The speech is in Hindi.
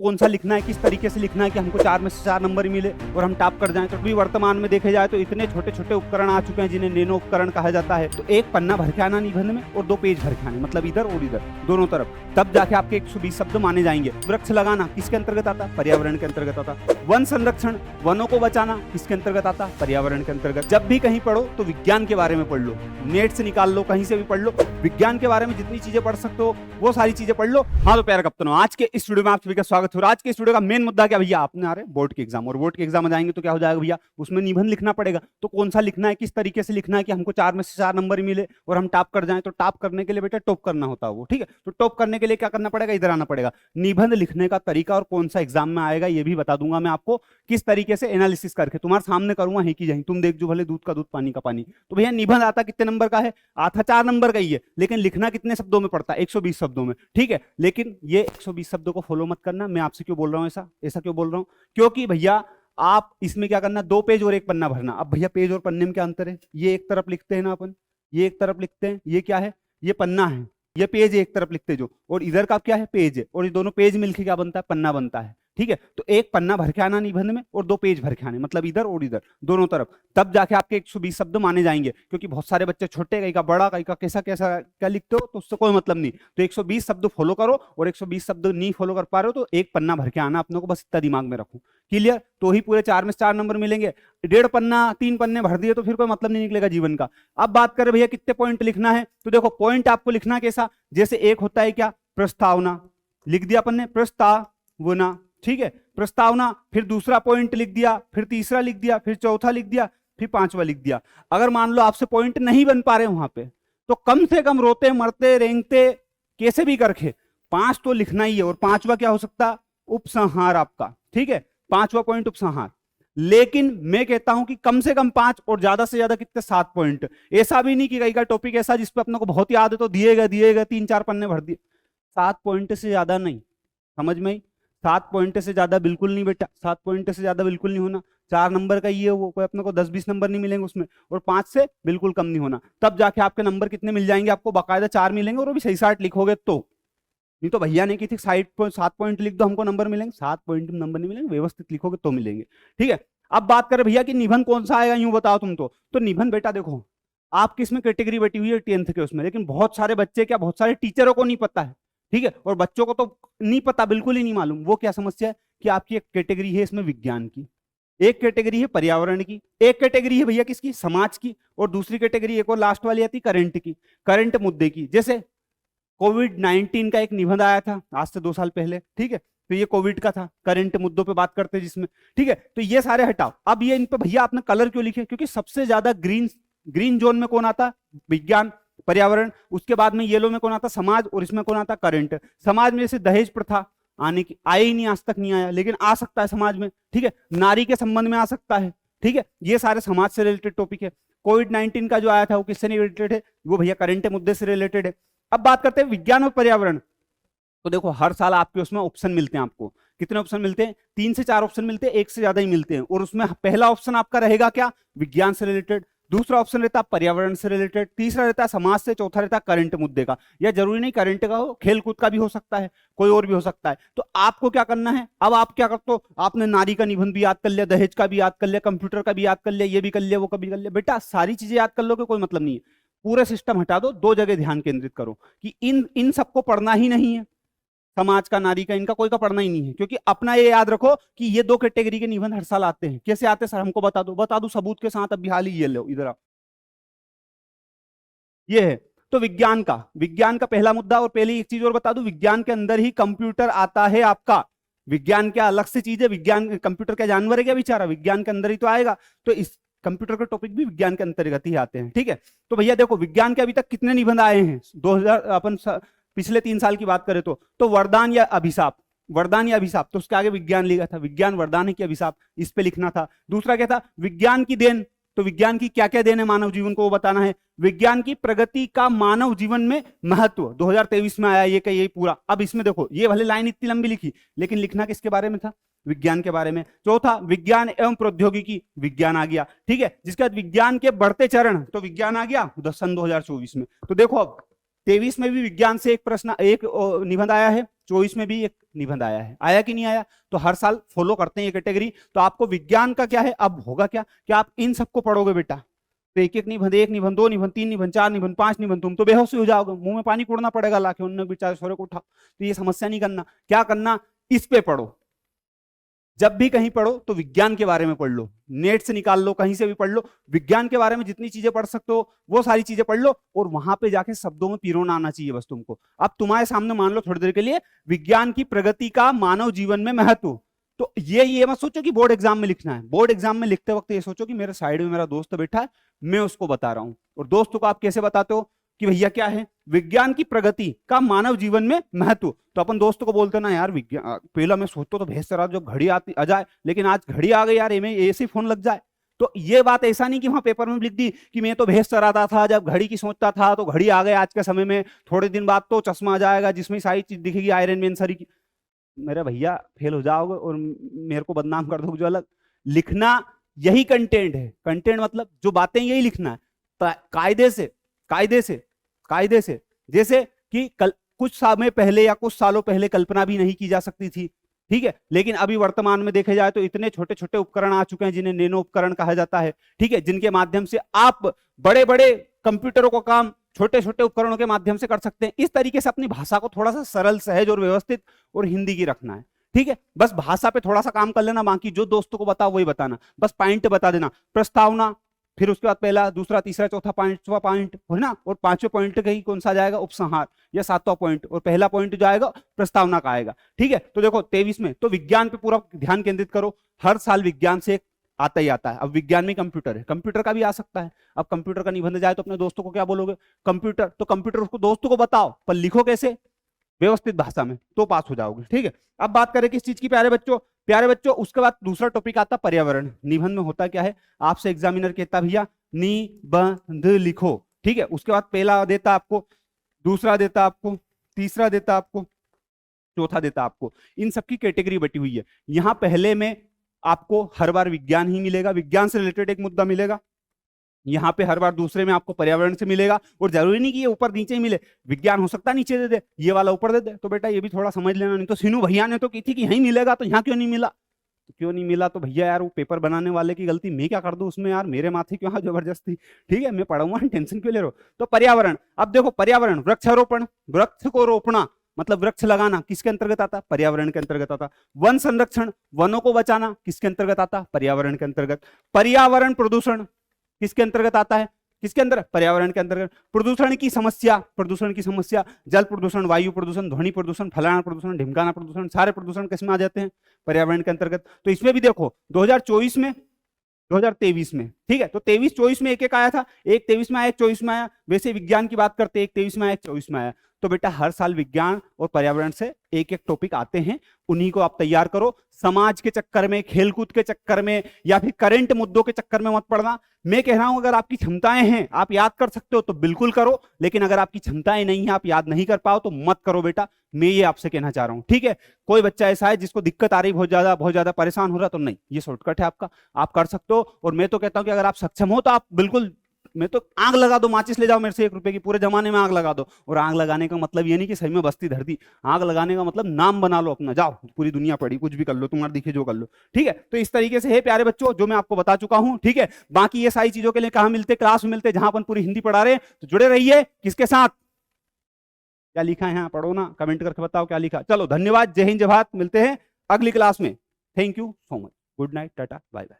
कौन सा लिखना है, किस तरीके से लिखना है कि हमको 4 में से 4 नंबर ही मिले और हम टॉप कर जाएं। तो अभी वर्तमान में देखे जाए तो इतने छोटे छोटे उपकरण आ चुके हैं जिन्हें नैनो उपकरण कहा जाता है। तो एक पन्ना भर के आना निबंध में और 2 पेज भर के आने, मतलब इधर और इधर दोनों तरफ, तब जाके आपके 120 शब्द माने जाएंगे। वृक्ष लगाना किसके अंतर्गत आता है? पर्यावरण के अंतर्गत आता है। वन संरक्षण, वनों को बचाना किसके अंतर्गत आता है? पर्यावरण के अंतर्गत। जब भी कहीं पढ़ो तो विज्ञान के बारे में पढ़ लो, नेट से निकाल लो, कहीं से भी पढ़ लो, विज्ञान के बारे में जितनी चीजें पढ़ सकते हो वो सारी चीजें पढ़ लो। हाँ तो प्यारे कप्तानों, आज के इस वीडियो में आप सभी का स्वागत हो। आज के इस वीडियो का मेन मुद्दा क्या भैया, आपने आ रहे बोर्ड के एग्जाम, और बोर्ड के एग्जाम में जाएंगे तो क्या हो जाएगा भैया, उसमें निबंध लिखना पड़ेगा। तो कौन सा लिखना है, किस तरीके से लिखना है कि हमको 4 में से 4 नंबर मिले और हम टॉप कर जाएं। तो टॉप करने के लिए बेटा टॉप करना होता है वो, ठीक है। तो टॉप करने के लिए क्या करना पड़ेगा, इधर आना पड़ेगा। निबंध लिखने का तरीका और कौन सा एग्जाम में आएगा ये भी बता दूंगा मैं आपको, किस तरीके से एनालिसिस करके तुम्हारे सामने करूंगा, ही की जाए तुम देख जो भले दूध का दूध पानी का पानी। तो भैया निबंध आता कितने नंबर का है? आता 4 नंबर का ही है, लेकिन लिखना कितने शब्दों में पड़ता है? 120 शब्दों में, ठीक है। लेकिन ये 120 शब्दों को फॉलो मत करना। मैं आपसे क्यों बोल रहा हूँ ऐसा क्यों बोल रहा हूँ? क्योंकि भैया आप इसमें क्या करना, 2 पेज और 1 पन्ना भरना। अब भैया पेज और पन्ने में क्या अंतर है? ये एक तरफ लिखते हैं ना अपन, ये एक तरफ लिखते हैं, ये क्या है, ये पन्ना है, ये पेज एक तरफ लिखते जो, और इधर का क्या है, पेज है, और ये दोनों पेज मिलके क्या बनता है, पन्ना बनता है, ठीक है। तो एक पन्ना भर के आना निबंध में और 2 पेज भर के आने, मतलब इधर और इधर दोनों तरफ, तब जाके आपके 120 शब्द माने जाएंगे। क्योंकि बहुत सारे बच्चे छोटे, कहीं का बड़ा, कहीं का कैसा कैसा क्या लिखते हो, तो उससे कोई मतलब नहीं। तो 120 शब्द फॉलो करो, और 120 शब्द नहीं फॉलो कर पा रहे हो तो एक पन्ना भर के आना अपने को, बस इतना दिमाग में रखो, क्लियर। तो ही पूरे 4 में से 4 नंबर मिलेंगे। 1.5 पन्ना 3 पन्ने भर दिए तो फिर कोई मतलब नहीं निकलेगा जीवन का। अब बात करें भैया कितने पॉइंट लिखना है, तो देखो पॉइंट आपको लिखना कैसा, जैसे एक होता है क्या, प्रस्तावना, लिख दिया अपन ने प्रस्तावना, ठीक है, प्रस्तावना। फिर दूसरा पॉइंट लिख दिया, फिर तीसरा लिख दिया, फिर चौथा लिख दिया, फिर 5वां लिख दिया। अगर मान लो आपसे पॉइंट नहीं बन पा रहे वहां पे, तो कम से कम रोते मरते रेंगते कैसे भी करके 5 तो लिखना ही है। और 5वां क्या हो सकता, उपसंहार आपका, ठीक है, 5वां पॉइंट उपसंहार। लेकिन मैं कहता हूं कि कम से कम 5 और ज्यादा से ज्यादा कितने, 7 पॉइंट। ऐसा भी नहीं कि कई का टॉपिक ऐसा जिसपे अपने को बहुत याद है तो दिए गए 3-4 पन्ने भर दिए। 7 पॉइंट से ज्यादा नहीं, समझ में आई? 7 पॉइंट से ज्यादा बिल्कुल नहीं बेटा, 7 पॉइंट से ज्यादा बिल्कुल नहीं होना। 4 नंबर का ये वो, कोई अपने को 10-20 नंबर नहीं मिलेंगे उसमें, और 5 से बिल्कुल कम नहीं होना। तब जाके आपके नंबर कितने मिल जाएंगे, आपको बाकायदा 4 मिलेंगे, और वो भी सही साट लिखोगे तो। नहीं तो भैया ने की थी 7 पॉइंट लिख दो हमको नंबर मिलेंगे, 7 पॉइंट में नंबर नहीं मिलेंगे, व्यवस्थित लिखोगे तो मिलेंगे, ठीक है। अब बात करें भैया कि निबंध कौन सा आएगा, यूं बताओ तुम तो निबंध बेटा देखो आपकी इसमें कैटेगरी बैठी हुई है 10th के उसमें, लेकिन बहुत सारे बच्चे, क्या बहुत सारे टीचरों को नहीं पता है, ठीक है, और बच्चों को तो नहीं पता, बिल्कुल ही नहीं मालूम। वो क्या समस्या है कि आपकी एक कैटेगरी है इसमें विज्ञान की, एक कैटेगरी है पर्यावरण की, एक कैटेगरी है भैया किसकी, समाज की, और दूसरी कैटेगरी एक और लास्ट वाली आती करंट की, करंट मुद्दे की। जैसे कोविड-19 का एक निबंध आया था आज से 2 साल पहले, ठीक है, तो ये कोविड का था, करंट मुद्दों पे बात करते हैं जिसमें, ठीक है। तो ये सारे हटाओ। अब ये इन पे भैया आपने कलर क्यों लिखे, क्योंकि सबसे ज्यादा ग्रीन जोन में कौन आता, विज्ञान पर्यावरण, उसके बाद में येलो में कौन आता, समाज, और इसमें कौन आता, करंट। समाज में जैसे दहेज प्रथा आने की, आए ही नहीं, आज तक नहीं आया, लेकिन आ सकता है समाज में, ठीक है। नारी के संबंध में आ सकता है, ठीक है, ये सारे समाज से रिलेटेड टॉपिक है। कोविड-19 का जो आया था वो किससे रिलेटेड है, वो भैया करंट मुद्दे से रिलेटेड है। अब बात करते हैं विज्ञान और पर्यावरण। तो देखो हर साल आपके उसमें ऑप्शन मिलते हैं, आपको कितने ऑप्शन मिलते हैं, 3 से 4 ऑप्शन मिलते हैं, एक से ज्यादा ही मिलते हैं। और उसमें पहला ऑप्शन आपका रहेगा क्या, विज्ञान से रिलेटेड, दूसरा ऑप्शन रहता है पर्यावरण से रिलेटेड, तीसरा रहता है समाज से, चौथा रहता है करंट मुद्दे का। या जरूरी नहीं करंट का हो, खेलकूद का भी हो सकता है, कोई और भी हो सकता है। तो आपको क्या करना है, अब आप क्या करते हो, आपने नारी का निबंध भी याद कर लिया, दहेज का भी याद कर लिया, कंप्यूटर का भी याद कर लिया, ये भी कर लिया, वो कभी कर लिया, बेटा सारी चीजें याद कर लोगे कोई मतलब नहीं है। पूरे सिस्टम हटा दो, 2 जगह ध्यान केंद्रित करो कि इन सबको पढ़ना ही नहीं है, समाज का, नारी का, इनका कोई का पढ़ना ही नहीं है। क्योंकि अपना ये याद रखो कि ये 2 कैटेगरी के निबंध हर साल आते हैं। कैसे आते हैं सर, हमको बता दो सबूत के साथ। अब हाल ही ये लो इधर आप, ये है। तो विज्ञान का पहला मुद्दा, और पहले एक चीज और बता दूं, विज्ञान के अंदर ही कंप्यूटर आता है आपका। विज्ञान क्या अलग से चीज है, विज्ञान, कंप्यूटर क्या जानवर है क्या बेचारा, विज्ञान के अंदर ही तो आएगा। तो इस कंप्यूटर के टॉपिक भी विज्ञान के अंतर्गत ही आते हैं, ठीक है। तो भैया देखो विज्ञान के अभी तक कितने निबंध आए हैं, 2000 अपन पिछले 3 साल की बात करें तो वरदान या अभिशाप, तो उसके आगे विज्ञान लिखा था, विज्ञान वरदान है कि अभिशाप, इस पे लिखना था। दूसरा क्या था, विज्ञान की देन, तो विज्ञान की क्या क्या देन है मानव जीवन को वो बताना है। विज्ञान की प्रगति का मानव जीवन में महत्व, 2023 में आया ये का यही पूरा। अब इसमें देखो ये भले लाइन इतनी लंबी लिखी, लेकिन लिखना किसके बारे में था, विज्ञान के बारे में। चौथा विज्ञान एवं प्रौद्योगिकी, विज्ञान आ गया, ठीक है। जिसके बाद विज्ञान के बढ़ते चरण, तो विज्ञान आ गया सन 2024 में। तो देखो अब 23 में भी विज्ञान से एक प्रश्न, एक निबंध आया है, 24 में भी एक निबंध आया है, आया कि नहीं आया? तो हर साल फॉलो करते हैं ये कैटेगरी। तो आपको विज्ञान का क्या है, अब होगा क्या कि आप इन सबको पढ़ोगे बेटा, तो एक निबंध, एक निबंध, दो निबंध, तीन निबंध, चार निबंध, पांच निबंध, तुम तो बेहोश हो जाओगे, मुंह में पानी कुड़ना पड़ेगा लाके, उन्होंने बेचारे छोरे को उठा। तो ये समस्या नहीं करना, क्या करना, इस पे पढ़ो। जब भी कहीं पढ़ो तो विज्ञान के बारे में पढ़ लो, नेट से निकाल लो, कहीं से भी पढ़ लो, विज्ञान के बारे में जितनी चीजें पढ़ सकते हो वो सारी चीजें पढ़ लो, और वहां पे जाके शब्दों में पिरोना आना चाहिए बस तुमको। अब तुम्हारे सामने मान लो थोड़ी देर के लिए विज्ञान की प्रगति का मानव जीवन में महत्व, तो ये मत सोचो कि बोर्ड एग्जाम में लिखना है। बोर्ड एग्जाम में लिखते वक्त ये सोचो कि मेरे साइड में मेरा दोस्त बैठा है, मैं उसको बता रहा हूं। और दोस्तों को आप कैसे बताते हो कि भैया क्या है, विज्ञान की प्रगति का मानव जीवन में महत्व। तो अपन दोस्तों को बोलते ना यार विज्ञान, पहला मैं सोचता तो भेज रहा जो घड़ी आती आ जाए, लेकिन आज घड़ी आ गई यार, ऐसे फोन लग जाए। तो ये बात ऐसा नहीं कि वहां पेपर में लिख दी कि मैं तो भेज चलाता था, जब घड़ी की सोचता था तो घड़ी आ गई आज के समय में, थोड़े दिन बाद तो चश्मा आ जाएगा जिसमें सारी चीज दिखेगी, आयरन मैन सरी की। मेरे भैया फेल हो जाओगे और मेरे को बदनाम कर दोगे। जो अलग लिखना यही कंटेंट है, कंटेंट मतलब जो बातें यही लिखना है, कायदे से कायदे से कायदे से। जैसे कि कुछ समय पहले या कुछ सालों पहले कल्पना भी नहीं की जा सकती थी, ठीक है, लेकिन अभी वर्तमान में देखे जाए तो इतने छोटे छोटे उपकरण आ चुके हैं जिन्हें नैनो उपकरण कहा जाता है, ठीक है, जिनके माध्यम से आप बड़े बड़े कंप्यूटरों का काम छोटे छोटे उपकरणों के माध्यम से कर सकते हैं। इस तरीके से अपनी भाषा को थोड़ा सा सरल, सहज और व्यवस्थित और हिंदी की रखना है, ठीक है। बस भाषा पे थोड़ा सा काम कर लेना, बाकी जो दोस्तों को बताओ वही बताना, बस पॉइंट बता देना, प्रस्तावना, फिर उसके बाद पहला, दूसरा, तीसरा, चौथा, पांचवा पॉइंट है ना, और पांचवें पॉइंट का ही कौन सा जाएगा, उपसंहार, या सातवां पॉइंट, और पहला पॉइंट जो आएगा प्रस्तावना का आएगा, ठीक है। तो देखो 23 में तो विज्ञान पे पूरा ध्यान केंद्रित करो, हर साल विज्ञान से आता ही आता है। अब विज्ञान में कंप्यूटर है, कंप्यूटर का भी आ सकता है। अब कंप्यूटर का निबंध जाए तो अपने दोस्तों को क्या बोलोगे, कंप्यूटर, तो कंप्यूटर उसको दोस्तों को बताओ, पर लिखो कैसे, व्यवस्थित भाषा में, तो पास हो जाओगे, ठीक है। अब बात करें किस चीज की, प्यारे बच्चों, प्यारे बच्चों, उसके बाद दूसरा टॉपिक आता पर्यावरण। निबंध में होता क्या है, आपसे एग्जामिनर कहता भैया निबंध लिखो, ठीक है। उसके बाद पहला देता आपको, दूसरा देता आपको, तीसरा देता आपको, चौथा देता आपको, इन सबकी कैटेगरी बटी हुई है। यहां पहले में आपको हर बार विज्ञान ही मिलेगा, विज्ञान से रिलेटेड एक मुद्दा मिलेगा। यहाँ पे हर बार दूसरे में आपको पर्यावरण से मिलेगा, और जरूरी नहीं कि ये ऊपर नीचे ही मिले, विज्ञान हो सकता है नीचे दे दे, ये वाला ऊपर दे दे, तो बेटा ये भी थोड़ा समझ लेना। नहीं तो सीनू भैया ने तो की थी कि यहीं मिलेगा, तो यहाँ क्यों नहीं मिला, तो क्यों नहीं मिला, तो भैया यार वो पेपर बनाने वाले की गलती, मैं क्या कर दूं उसमें यार, मेरे माथे क्यों जबरदस्ती, ठीक है, मैं पढ़ूंगा, टेंशन क्यों ले रहे हो। तो पर्यावरण, अब देखो पर्यावरण, वृक्षारोपण, वृक्ष को रोपना मतलब वृक्ष लगाना, किसके अंतर्गत आता, पर्यावरण के अंतर्गत आता। वन संरक्षण, वनों को बचाना, किसके अंतर्गत आता, पर्यावरण के अंतर्गत। पर्यावरण प्रदूषण किसके अंतर्गत आता है, किसके अंदर, पर्यावरण के अंतर्गत। प्रदूषण की समस्या, प्रदूषण की समस्या, जल प्रदूषण, वायु प्रदूषण, ध्वनि प्रदूषण, फलाना प्रदूषण, ढिमकाना प्रदूषण, सारे प्रदूषण किसमें आ जाते हैं, पर्यावरण के अंतर्गत। तो इसमें भी देखो 2024 में, 2023 में, ठीक है, तो 23-24 में एक एक आया था, एक 23 में आया, एक 24 में आया। वैसे विज्ञान की बात करते, एक 23 में आया, एक 24 में आया। तो बेटा हर साल विज्ञान और पर्यावरण से एक एक टॉपिक आते हैं, उन्हीं को आप तैयार करो। समाज के चक्कर में, खेलकूद के चक्कर में, या फिर करंट मुद्दों के चक्कर में मत पड़ना। मैं कह रहा हूं अगर आपकी क्षमताएं हैं, आप याद कर सकते हो तो बिल्कुल करो, लेकिन अगर आपकी क्षमताएं नहीं है, आप याद नहीं कर पाओ तो मत करो बेटा, मैं ये आपसे कहना चाह रहा हूं, ठीक है। कोई बच्चा ऐसा है जिसको दिक्कत आ रही, बहुत ज्यादा परेशान हो रहा, तो नहीं, ये शॉर्टकट है आपका, आप कर सकते हो। और मैं तो कहता हूं कि अगर आप सक्षम हो तो आप बिल्कुल, मैं तो आग लगा दो, माचिस ले जाओ मेरे से 1 रुपए की, पूरे जमाने में आग लगा दो। और आग लगाने का मतलब ये नहीं कि सही में बस्ती धरती, आग लगाने का मतलब नाम बना लो अपना, जाओ पूरी दुनिया पड़ी, कुछ भी कर लो, तुम्हारा दिखे जो कर लो, ठीक है। तो इस तरीके से है प्यारे बच्चों, जो मैं आपको बता चुका हूं, ठीक है। बाकी ये सारी चीजों के लिए कहां मिलते, क्लास में मिलते, जहां अपन पूरी हिंदी पढ़ा रहे हैं। तो जुड़े रहिए, किसके साथ, क्या लिखा है यहाँ पढ़ो ना, कमेंट करके बताओ क्या लिखा। चलो धन्यवाद, जय हिंद, जय भारत, मिलते हैं अगली क्लास में। Thank you so much, good night, tata, bye bye.